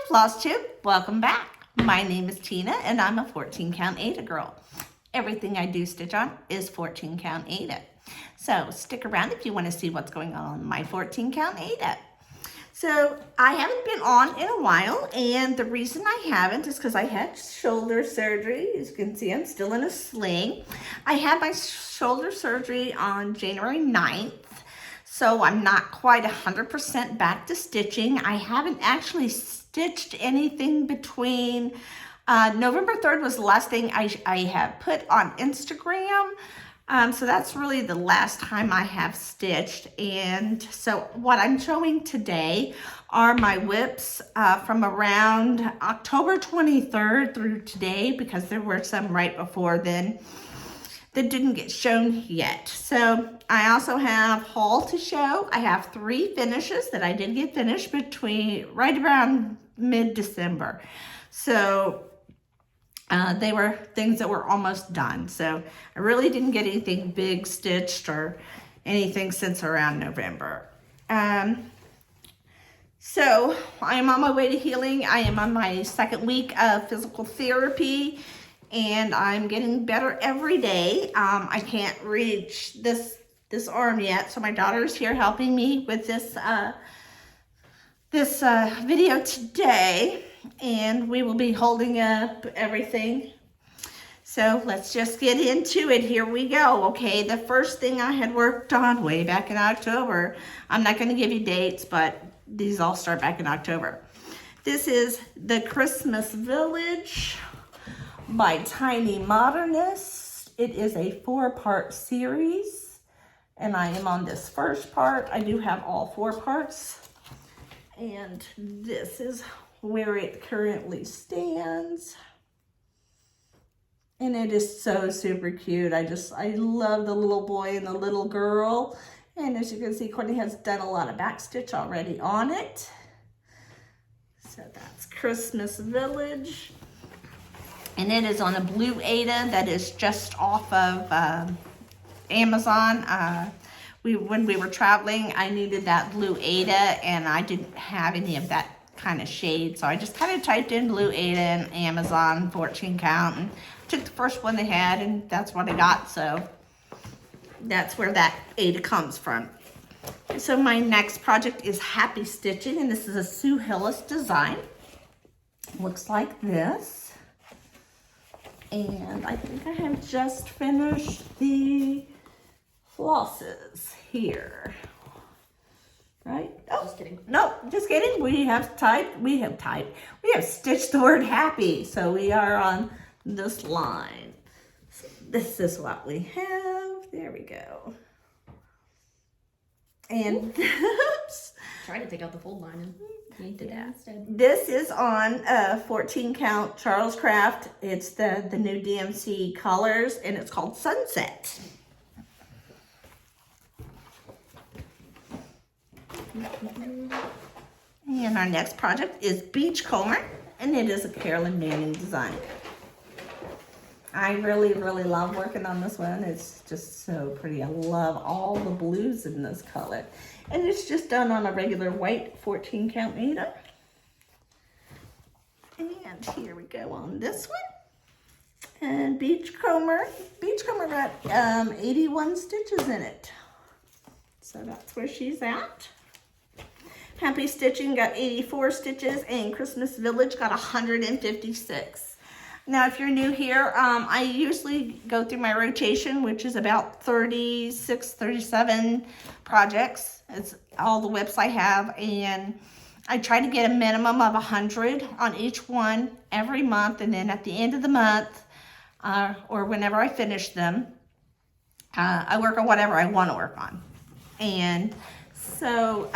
Flosstube, welcome back. My name is Tina and I'm a 14 count Ada girl. Everything I do stitch on is 14 count Ada. So stick around if you want to see what's going on my 14 count Ada. So I haven't been on in a while, and the reason I haven't is because I had shoulder surgery. As you can see, I'm still in a sling. I had my shoulder surgery on January 9th. So I'm not quite 100% back to stitching. I haven't actually stitched anything between, November 3rd was the last thing I have put on Instagram. So that's really the last time I have stitched. And so what I'm showing today are my WIPS from around October 23rd through today, because there were some right before then that didn't get shown yet. So I also have haul to show. I have 3 finishes that I did get finished between right around mid-December. So they were things that were almost done. So I really didn't get anything big stitched or anything since around November. So I am on my way to healing. I am on my 2nd week of physical therapy, and I'm getting better every day. I can't reach this arm yet, so my daughter's here helping me with this video today, and we will be holding up everything. So let's just get into it. Here we go. Okay, the first thing I had worked on way back in October, I'm not going to give you dates, but these all start back in October. This is the Christmas Village by Tiny Modernist. It is a 4-part series, and I am on this first part. I do have all 4 parts, and this is where it currently stands. And it is so super cute. I love the little boy and the little girl. And as you can see, Courtney has done a lot of back stitch already on it. So that's Christmas Village. And it is on a blue Ada that is just off of Amazon. When we were traveling, I needed that blue Ada, and I didn't have any of that kind of shade. So I just kind of typed in blue Ada in Amazon 14 count and took the first one they had, and that's what I got. So that's where that Ada comes from. So my next project is Happy Stitching, and this is a Sue Hillis design. Looks like this. And I think I have just finished the flosses here. Right? Oh, just kidding. No, just kidding. We have stitched the word happy. So we are on this line. So this is what we have. There we go. And oops. Try to take out the fold line and you did that instead. This is on 14 count Charles Craft. It's the new DMC colors, and it's called Sunset. And our next project is Beachcomber, and it is a Carolyn Manning design. I really, really love working on this one. It's just so pretty. I love all the blues in this color. And it's just done on a regular white 14 count Ada. And here we go on this one. And Beachcomber got 81 stitches in it. So that's where she's at. Happy Stitching got 84 stitches, and Christmas Village got 156. Now, if you're new here, I usually go through my rotation, which is about 36, 37 projects. It's all the WIPs I have, and I try to get a minimum of 100 on each one every month, and then at the end of the month, or whenever I finish them, I work on whatever I want to work on. And so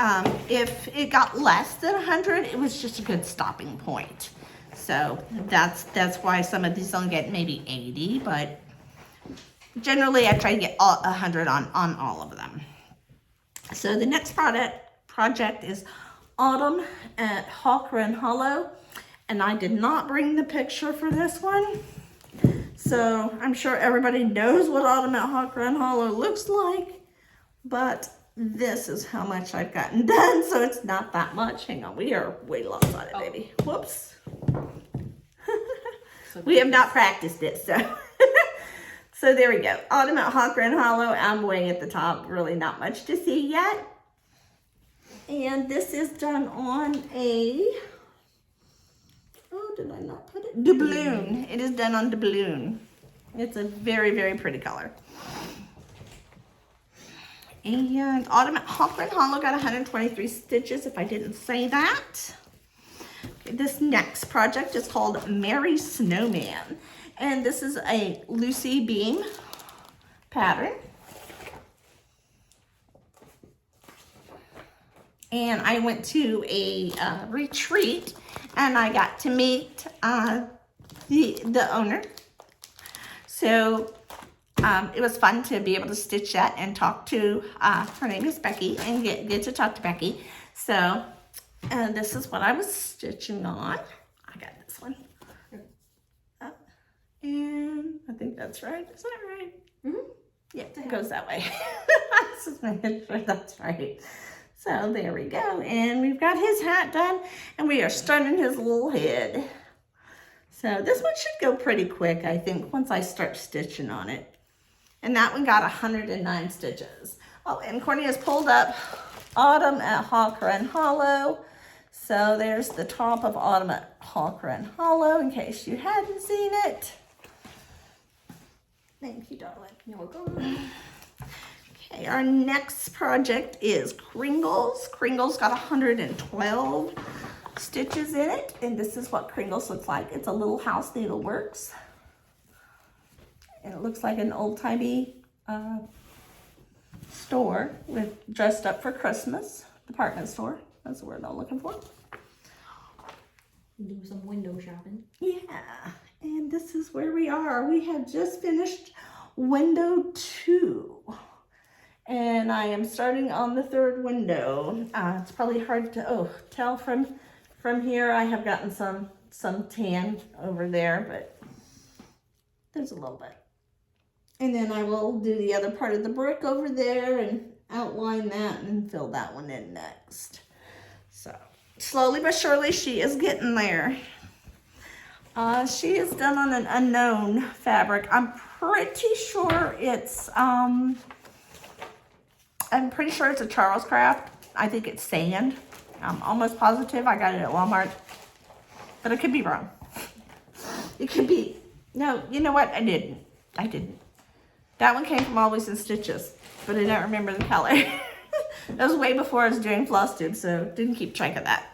if it got less than 100, it was just a good stopping point. So that's why some of these only get maybe 80, but generally I try to get 100 on all of them. So the next project is Autumn at Hawk Run Hollow, and I did not bring the picture for this one. So I'm sure everybody knows what Autumn at Hawk Run Hollow looks like, but this is how much I've gotten done, so it's not that much. Hang on, we are way lopsided, baby. Whoops. We have not practiced it, so. So there we go. Autumn at Hawker and Hollow. I'm way at the top. Really not much to see yet. And this is done on a, oh, did I not put it? Doubloon. It is done on doubloon. It's a very, very pretty color. And Autumn at Hawker and Hollow got 123 stitches, if I didn't say that. Okay, this next project is called Merry Snowman. And this is a Lucy Beam pattern. And I went to a retreat and I got to meet the owner. So it was fun to be able to stitch that and talk to, her name is Becky, and get to talk to Becky. So this is what I was stitching on. I got this one. And I think that's right. Is that right? Mm-hmm. Yeah, it goes that way. Just making sure that's right. So there we go. And we've got his hat done, and we are starting his little head. So this one should go pretty quick, I think, once I start stitching on it. And that one got 109 stitches. Oh, and Courtney has pulled up Autumn at Hawker and Hollow. So there's the top of Autumn at Hawker and Hollow, in case you hadn't seen it. Thank you, darling. You're welcome. Okay, our next project is Kringles. Kringles got 112 stitches in it, and this is what Kringles looks like. It's a little house needleworks. And it looks like an old-timey store with dressed up for Christmas. Department store. That's the word I'm looking for. Do some window shopping. Yeah, and this is where we are. We have just finished window 2. And I am starting on the 3rd window. It's probably hard to tell from here. I have gotten some tan over there, but there's a little bit. And then I will do the other part of the brick over there and outline that and fill that one in next. So slowly but surely she is getting there. She is done on an unknown fabric. I'm pretty sure it's a Charles Craft. I think it's sand. I'm almost positive. I got it at Walmart, but I could be wrong. It could be, no, you know what? I didn't. That one came from Always in Stitches, but I don't remember the color. That was way before I was doing Flosstube, so didn't keep track of that.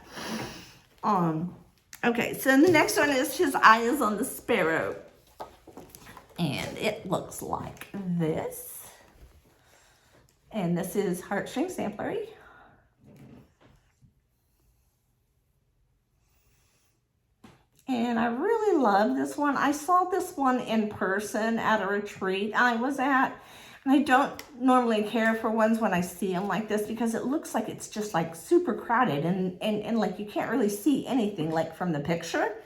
Okay, so the next one is His Eye is on the Sparrow. And it looks like this. And this is Heartstring Samplery. And I really love this one. I saw this one in person at a retreat I was at. And I don't normally care for ones when I see them like this because it looks like it's just like super crowded and like you can't really see anything like from the picture.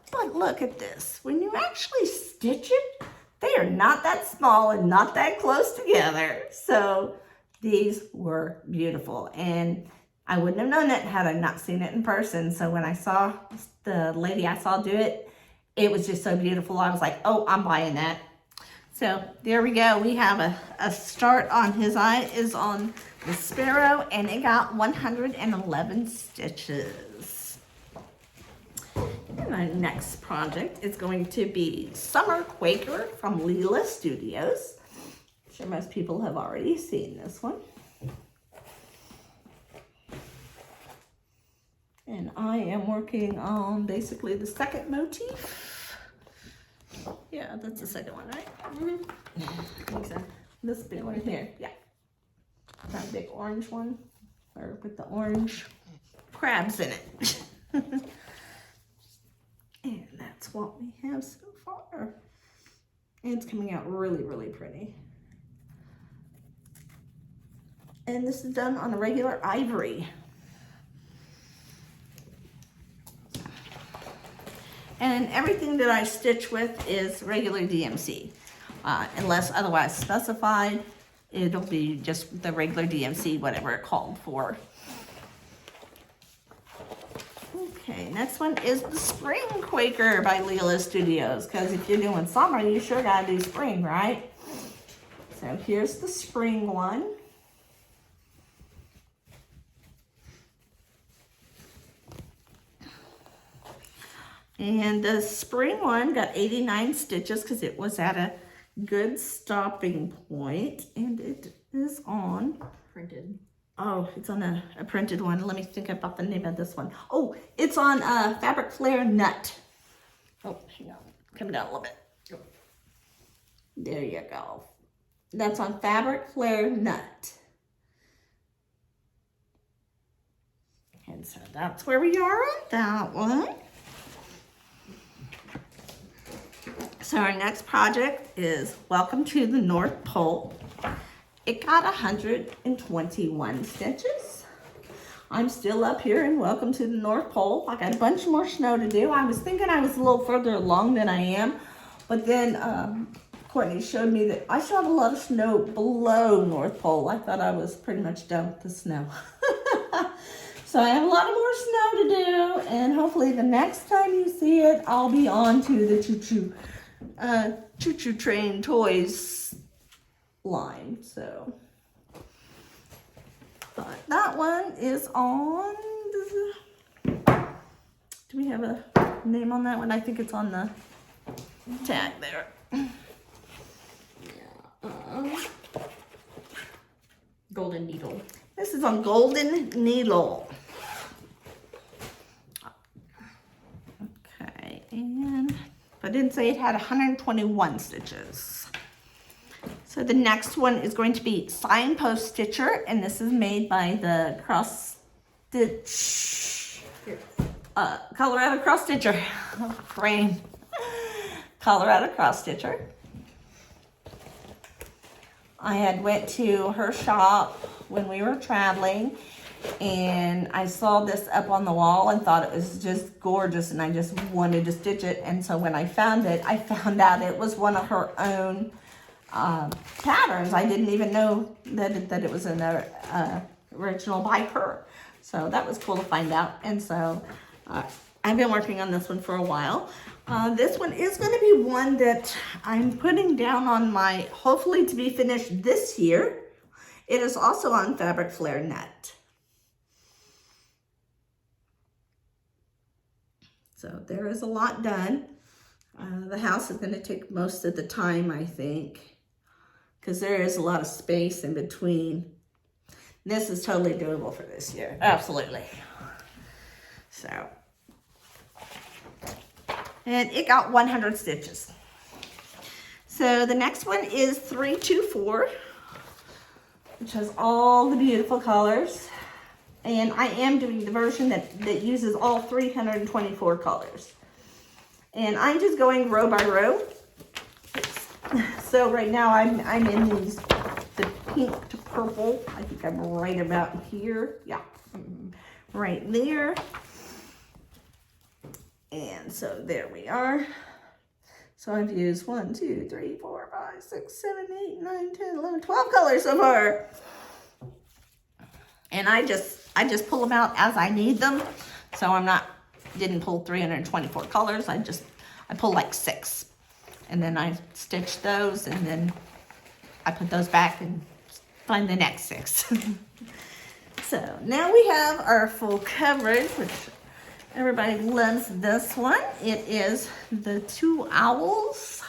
But look at this. When you actually stitch it, they are not that small and not that close together. So these were beautiful. And I wouldn't have known it had I not seen it in person. So when I saw the lady I saw do it, it was just so beautiful. I was like, oh, I'm buying that. So there we go. We have a start on His Eye is on the Sparrow, and it got 111 stitches. And our next project is going to be Summer Quaker from Leela Studios. I'm sure most people have already seen this one. And I am working on basically the second motif. Yeah, that's the second one, right? Mm-hmm. I think so. This big one here, yeah. That big orange one, or with the orange crabs in it. And that's what we have so far. And it's coming out really, really pretty. And this is done on a regular ivory. And everything that I stitch with is regular DMC, unless otherwise specified. it'll be just the regular DMC, whatever it called for. Okay, next one is the Spring Quaker by Leela Studios, because if you're doing summer, you sure gotta do spring, right? So here's the spring one. And the spring one got 89 stitches because it was at a good stopping point, and it is on Printed. Oh, it's on a printed one. Let me think about the name of this one. Oh, it's on Fabric Flare Nut. Oh, hang on. Come down a little bit. Oh. There you go. That's on Fabric Flare Nut. And so that's where we are on that one. So our next project is Welcome to the North Pole. It got 121 stitches. I'm still up here and Welcome to the North Pole. I got a bunch more snow to do. I was thinking I was a little further along than I am, but then Courtney showed me that I still have a lot of snow below North Pole. I thought I was pretty much done with the snow. So I have a lot of more snow to do, and hopefully the next time you see it, I'll be on to the Choo-Choo Train Toys line. So but that one is on, do we have a name on that one? I think it's on the tag there. Golden Needle. This is on Golden Needle. Okay, and I didn't say it had 121 stitches. So the next one is going to be Signpost Stitcher, and this is made by the Cross Stitch, Colorado Cross Stitcher, brain, Colorado Cross Stitcher. I had went to her shop when we were traveling, and I saw this up on the wall and thought it was just gorgeous, and I just wanted to stitch it. And so when I found it, I found out it was one of her own patterns. I didn't even know that it was an original by her. So that was cool to find out. And so I've been working on this one for a while. This one is going to be one that I'm putting down on my, hopefully to be finished this year. It is also on Fabric Flare Net. So there is a lot done. The house is going to take most of the time, I think, because there is a lot of space in between. This is totally doable for this year. Absolutely. So, and it got 100 stitches. So the next one is 324, which has all the beautiful colors. And I am doing the version that uses all 324 colors. And I'm just going row by row. So right now I'm in these, the pink to purple. I think I'm right about here. Yeah, right there. And so there we are. So I've used 1, 2, 3, 4, 5, 6, 7, 8, 9, 10, 11, 12 colors so far. And I just pull them out as I need them. So didn't pull 324 colors. I pull like 6. And then I stitch those, and then I put those back and find the next 6. So now we have our full coverage, which everybody loves this one. It is the 2 owls.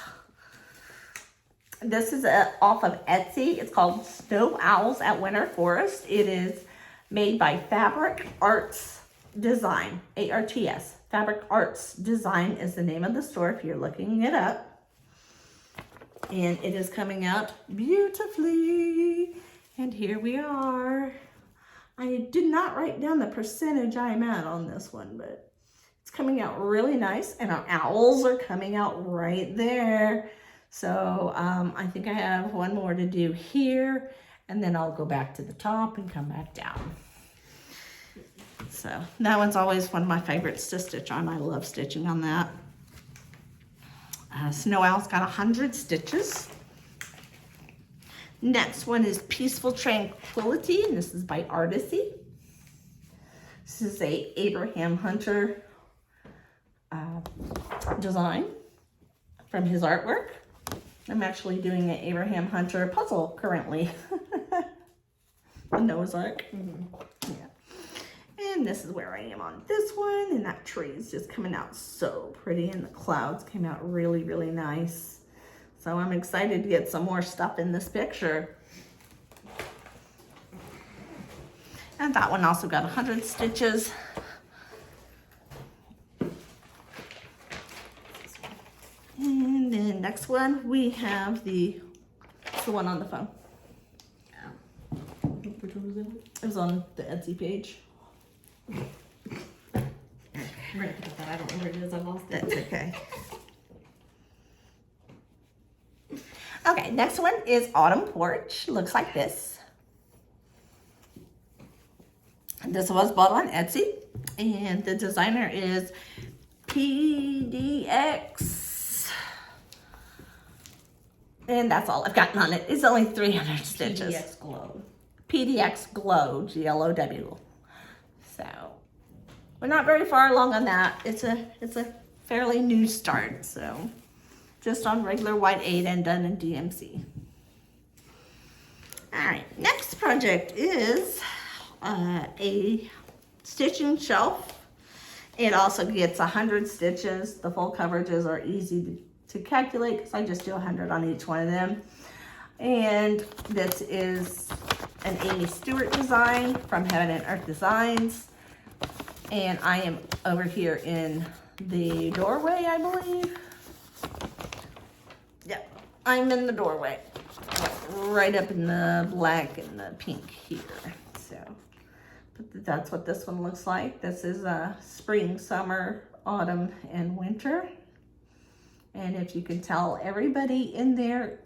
This is off of Etsy. It's called Snow Owls at Winter Forest. It is made by Fabric Arts Design, ARTS. Fabric Arts Design is the name of the store if you're looking it up. And it is coming out beautifully. And here we are. I did not write down the percentage I'm at on this one, but it's coming out really nice. And our owls are coming out right there. So I think I have one more to do here, and then I'll go back to the top and come back down. So that one's always one of my favorites to stitch on. I love stitching on that. Snow Owl's got 100 stitches. Next one is Peaceful Tranquility, and this is by Artisy. This is a Abraham Hunter design from his artwork. I'm actually doing an Abraham Hunter puzzle currently. The Noah's Ark. Yeah. And this is where I am on this one, and that tree is just coming out so pretty, and the clouds came out really, really nice. So I'm excited to get some more stuff in this picture. And that one also got 100 stitches. And then next one, we have it's the one on the phone. Which one was that? It was on the Etsy page. I'm gonna pick up that. I don't know where it is. I lost it. That's okay. Okay, next one is Autumn Porch. Looks like this. This was bought on Etsy, and the designer is PDX. And that's all I've gotten on it. It's only 300 stitches. PDX Glow. PDX Glow, Glow. So we're not very far along on that. It's a fairly new start. So just on regular white 8 and done in DMC. All right, next project is a stitching shelf. It also gets 100 stitches. The full coverages are easy to calculate because I just do 100 on each one of them. And this is an Amy Stewart design from Heaven and Earth Designs. And I am over here in the doorway, I believe. Yep, I'm in the doorway. Right up in the black and the pink here. So, but that's what this one looks like. This is spring, summer, autumn, and winter. And if you can tell, everybody in there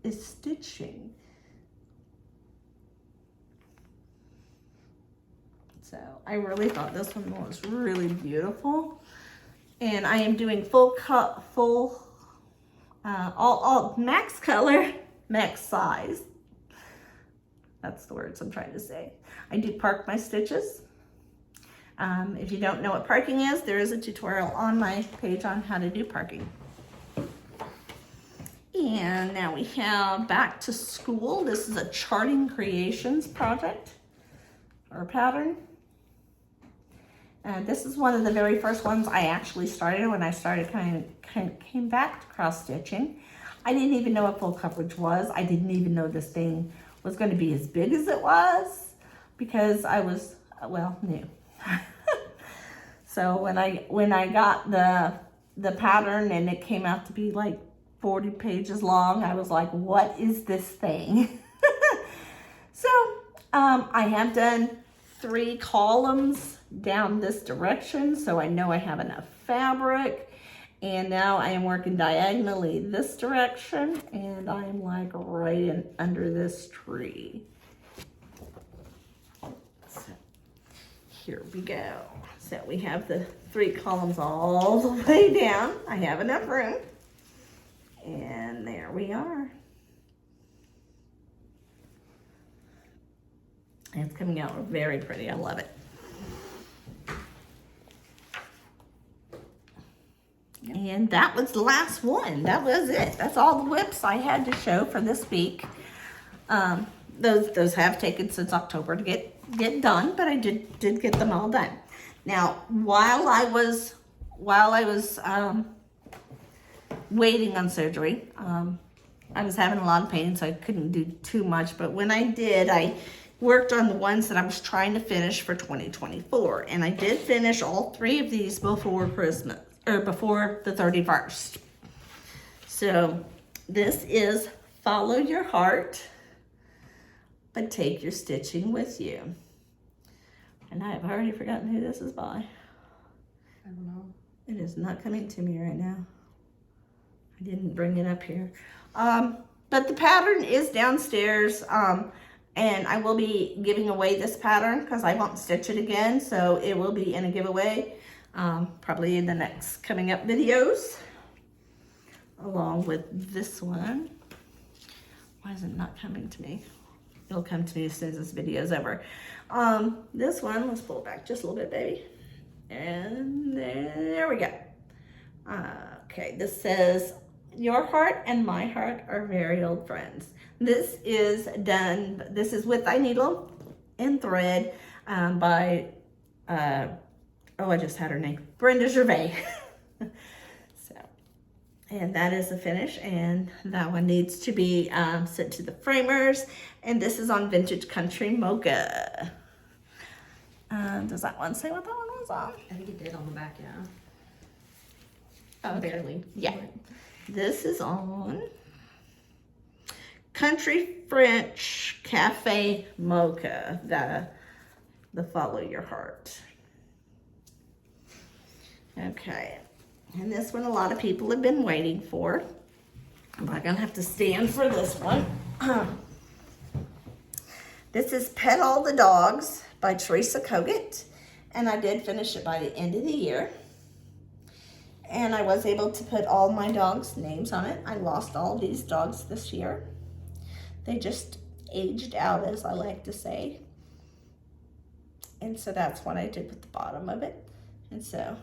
is stitching. So I really thought this one was really beautiful. And I am doing all max color, max size. That's the words I'm trying to say. I do park my stitches. If you don't know what parking is, there is a tutorial on my page on how to do parking. And now we have Back to School. This is a Charting Creations project or pattern. This is one of the very first ones I actually started when I started came back to cross stitching. I didn't even know what full coverage was. I didn't even know this thing was going to be as big as it was because I was, well, new. So when I got the pattern and it came out to be like 40 pages long, I was like, what is this thing? So I have done 3 columns down this direction, so I know I have enough fabric. And now I am working diagonally this direction, and I'm like right in under this tree. So here we go. So we have the 3 columns all the way down. I have enough room. And there we are. It's coming out very pretty. I love it. And that was the last one. That was it. That's all the WIPs I had to show for this week. Those have taken since October to get done, but I did get them all done. Now, while I was waiting on surgery, I was having a lot of pain, so I couldn't do too much. But when I did, I worked on the ones that I was trying to finish for 2024, and I did finish all 3 of these before Christmas. Or before the 31st. So this is Follow Your Heart, but take your stitching with you. And I have already forgotten who this is by. I don't know. It is not coming to me right now. I didn't bring it up here. But the pattern is downstairs. And I will be giving away this pattern because I won't stitch it again. So it will be in a giveaway. Probably in the next coming up videos, along with this one. Why is it not coming to me? It'll come to me as soon as this video is over. This one, let's pull it back just a little bit, baby. And there we go. Okay, this says, your heart and my heart are very old friends. This is with eye needle and thread by, I just had her name, Brenda Gervais. And that is the finish, and that one needs to be sent to the framers, and this is on Vintage Country Mocha. Does that one say what that one was on? I think it did on the back, yeah. Oh, okay. Barely. Yeah. This is on Country French Cafe Mocha, the Follow Your Heart. Okay. And this one, a lot of people have been waiting for. I'm not gonna have to stand for this one. This is Pet All the Dogs by Teresa Kogut. And I did finish it by the end of the year. And I was able to put all my dogs' names on it. I lost all these dogs this year. They just aged out, as I like to say. And so that's what I did with the bottom of it. And so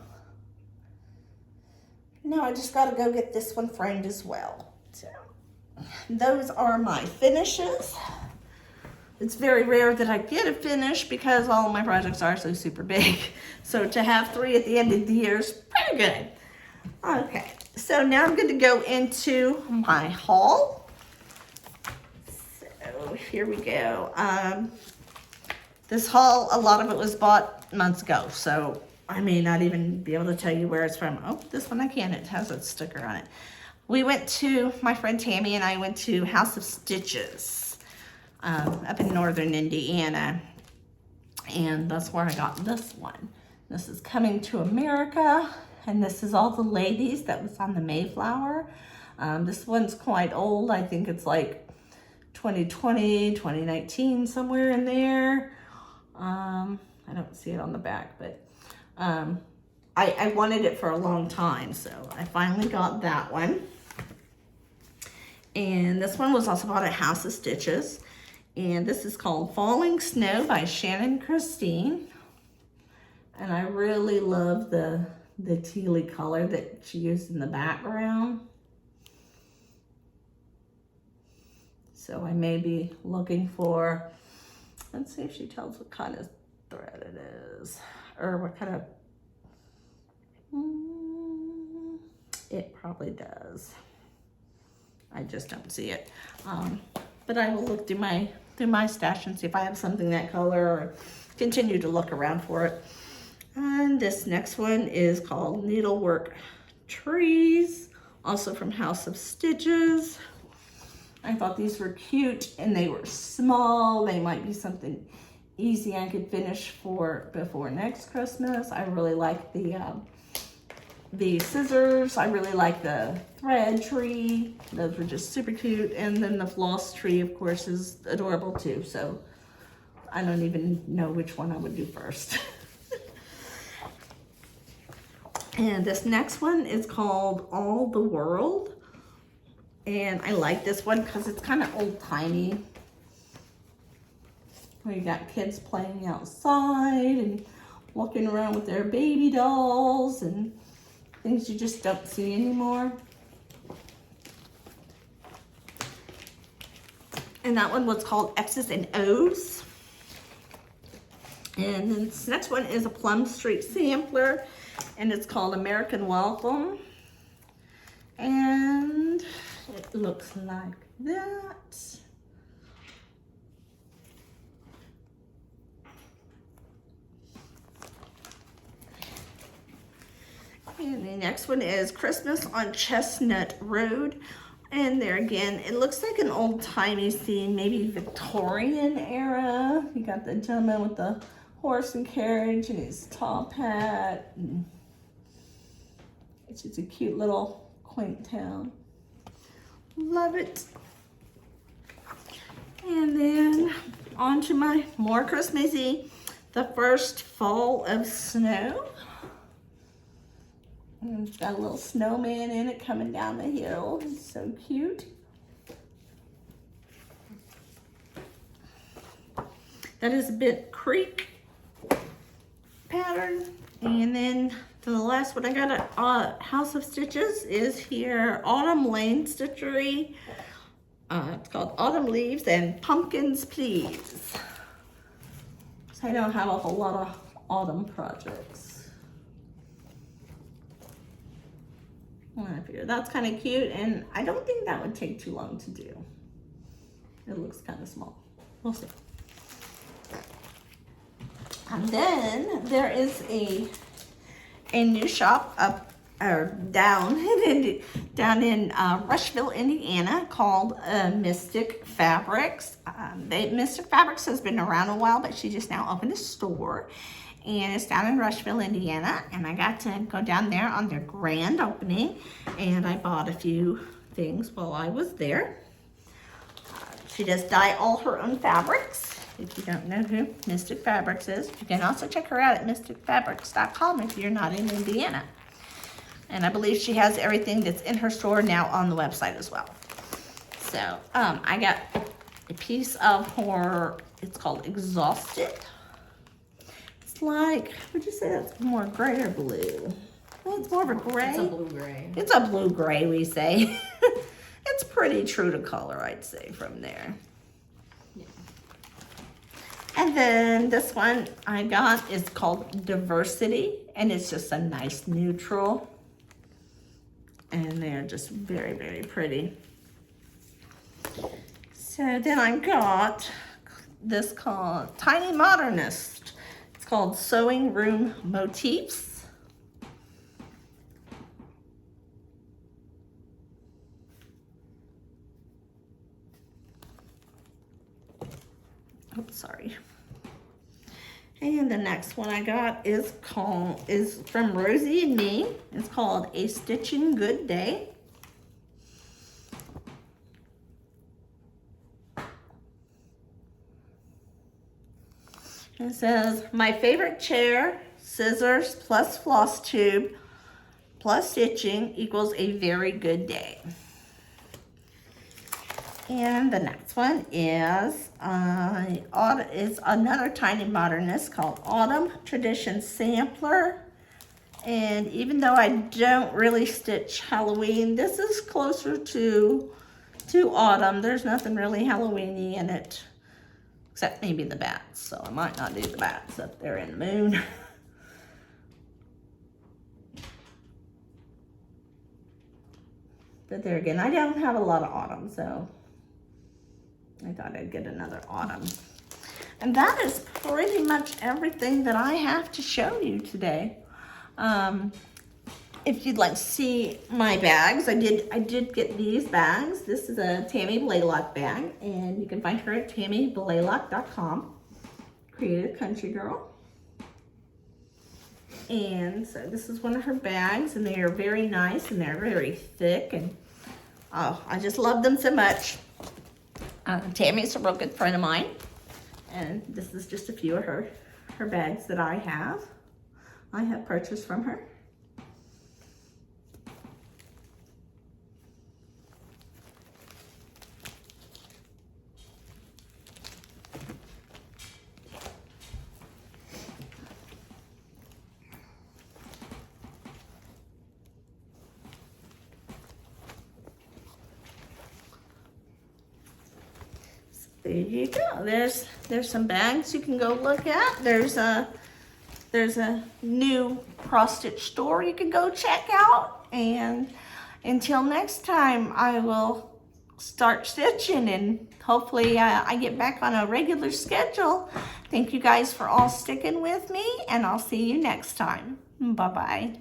now I just got to go get this one framed as well. So those are my finishes. It's very rare that I get a finish because all my projects are so super big. So to have 3 at the end of the year is pretty good. Okay, so now I'm going to go into my haul. So here we go. This haul, a lot of it was bought months ago, so I may not even be able to tell you where it's from. Oh, this one I can. It has a sticker on it. We went to, my friend Tammy and I went to House of Stitches up in northern Indiana. And that's where I got this one. This is Coming to America. And this is all the ladies that was on the Mayflower. This one's quite old. I think it's like 2020, 2019, somewhere in there. I don't see it on the back, but I wanted it for a long time, so I finally got that one. And this one was also bought at House of Stitches. And this is called Falling Snow by Shannon Christine. And I really love the tealy color that she used in the background. So I may be looking for, let's see if she tells what kind of thread it is. Or what kind of, it probably does. I just don't see it. But I will look through my stash and see if I have something that color, or continue to look around for it. And this next one is called Needlework Trees, also from House of Stitches. I thought these were cute and they were small. They might be something easy I could finish for before next Christmas. I really like the scissors. I really like the thread tree. Those were just super cute. And then the floss tree, of course, is adorable too. So I don't even know which one I would do first. And this next one is called All the World. And I like this one because it's kind of old-timey. Where you got kids playing outside and walking around with their baby dolls and things you just don't see anymore. And that one was called X's and O's. And then this next one is a Plum Street sampler, and it's called American Welcome. And it looks like that. And the next one is Christmas on Chestnut Road. And there again, it looks like an old-timey scene, maybe Victorian era. You got the gentleman with the horse and carriage and his top hat. And it's just a cute little quaint town. Love it. And then on to my more Christmassy, the first fall of snow. And it's got a little snowman in it coming down the hill. It's so cute. that is a bit creek pattern. And then the last one I got at House of Stitches is here, Autumn Lane Stitchery. It's called Autumn Leaves and Pumpkins Please. So I don't have a whole lot of autumn projects. Well, I figure that's kind of cute, and I don't think that would take too long to do. It looks kind of small. We'll see. And then there is a new shop up or down in Rushville, Indiana, called Mystic Fabrics. Mystic Fabrics has been around a while, but she just now opened a store, and it's down in Rushville, Indiana. And I got to go down there on their grand opening, and I bought a few things while I was there. She does dye all her own fabrics. If you don't know who Mystic Fabrics is, you can also check her out at mysticfabrics.com if you're not in Indiana. And I believe she has everything that's in her store now on the website as well. So I got a piece of her, it's called Exhausted. It's like, would you say that's more gray or blue? Well, it's more of a gray. It's a blue-gray. It's a blue-gray, we say. It's pretty true to color, I'd say, from there. Yeah. And then this one I got is called Diversity, and it's just a nice neutral. And they're just very, very pretty. So then I got this called Tiny Modernist. It's called Sewing Room Motifs. Oops, sorry. And the next one I got is from Rosie and Me. It's called A Stitching Good Day. It says, my favorite chair, scissors plus floss tube plus stitching equals a very good day. And the next one is another Tiny Modernist called Autumn Tradition Sampler. And even though I don't really stitch Halloween, this is closer to autumn. There's nothing really Halloween-y in it, except maybe the bats. So I might not do the bats up there in the moon. But there again, I don't have a lot of autumn, so I thought I'd get another autumn. And that is pretty much everything that I have to show you today. If you'd like to see my bags, I did get these bags. This is a Tammy Blaylock bag, and you can find her at tammyblaylock.com. Creative Country Girl. And so this is one of her bags, and they are very nice, and they're very thick, and oh, I just love them so much. Tammy's a real good friend of mine, and this is just a few of her bags that I have purchased from her. There you go. There's some bags you can go look at. There's a new cross stitch store you can go check out. And until next time, I will start stitching, and hopefully I get back on a regular schedule. Thank you guys for all sticking with me, and I'll see you next time. Bye-bye.